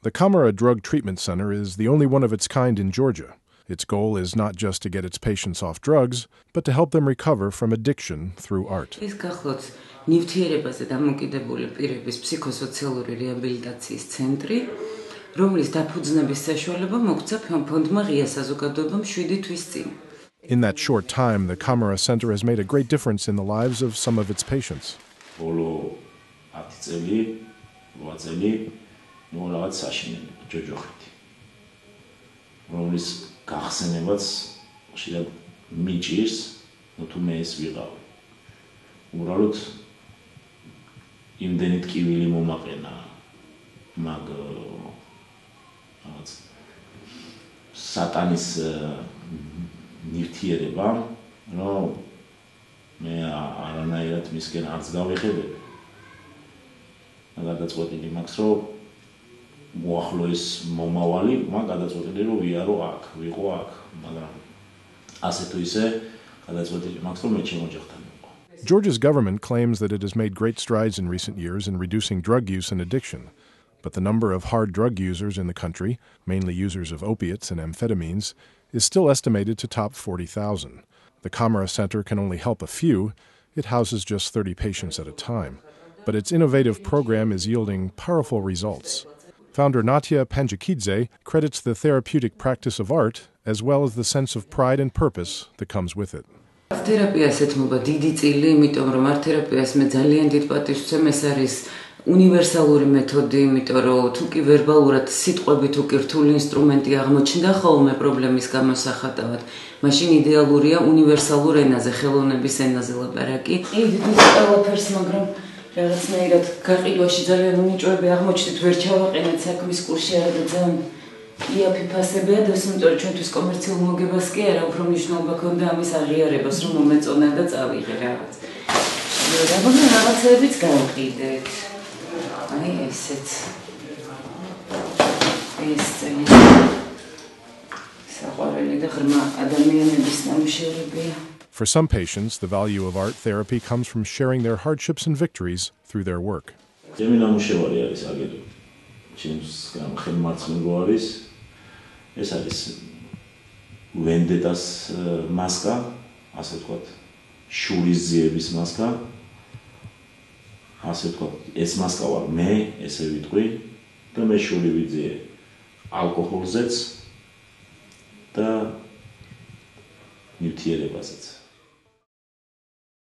The Camera Drug Treatment Center is the only one of its kind in Georgia. Its goal is not just to get its patients off drugs, but to help them recover from addiction through art. ნივთიერებაზე დამოკიდებული პირების ფსიქოსოციალური რეაბილიტაციის ცენტრი, რომლის დაფუძნების საშუალება მოგვცა ფონდმა ღია საზოგადოებამ 7 თვის წინ. In that short time, the Camera Center has made a great difference in the lives of some of its patients. Bolo 10 წელი, 8 წელი, რაღაც საშინელი ჯოჯოხეთი. რომლის გახსენებაც შეიძლება მიჭირს, თუ მე ეს ვიყავ. უბრალოდ იმდენი ტკივილი მომაყენა მაგ რაღაც სატანის ნივთიერება, რომ მე არანაირად მისკენ არც გავეხედები. გადაწყვეტილი მაქვს, რომ მოახლოეს მომავალი, მაგ გადაწყვეტილი რომ ვიარო აქ, ვიყო აქ, მაგრამ ასე თუ ისე გადაწყვეტილი მაქვს, რომ მე ჩემოჯახთან. Georgia's government claims that it has made great strides in recent years in reducing drug use and addiction, but the number of hard drug users in the country, mainly users of opiates and amphetamines, is still estimated to top 40,000. The Camera Center can only help a few. It houses just 30 patients at a time, but its innovative program is yielding powerful results. Founder Natia Panjakidze credits the therapeutic practice of art as well as the sense of pride and purpose that comes with it. Therapia ეთმობა დიდი წილი, იმიტომ რომ art therapia-ს მე ძალიან დიდ პატივს ვცემ, ეს არის უნივერსალური მეთოდი, იმიტომ რომ თუ კი ვერბალურად სიტყვებით თუ კი რთული ინსტრუმენტი აღმოჩნდა ხოლმე პრობლემის გამოსახატავად, მაშინ იდეალურია უნივერსალურ ენაზე, ხელოვნების ენაზე ლაპარაკი. იდით ყველაფერს, მაგრამ რაღაცნაირად გაყიდვაში ძალიან უნიჭოები აღმოჩნდით, ვერ ჩავაყენეთ საქმის კურსში არა და ძალიან იაფიფასებია და იმიტომ ჩვენთვის კომერციულ მოგებას კი არა, უფრო მნიშვნელობა ქონდა ამის აღიარებას, რომ მომეწონა და წავიღე რაღაც. მაგრამ რაღაცებიც გავყიდეთ. აი ესეც. ეს წელი. საყვარელი და ღრმა ადამიანების ნამუშევრებია. For some patients, the value of art therapy comes from sharing their hardships and victories through their work. ჩემი ნამუშევარი არის აგერი. ჩემს ხელმარცხნილო არის. ეს არის ვენდეტას მასკა, ასე ვთქვათ, შურის ძიების მასკა. ასე ვთქვათ, ეს მასკა ვარ მე, ესე ვიტყვი და მე შური ვიძიე ალკოჰოლზეც და ნივთიერებაზეც.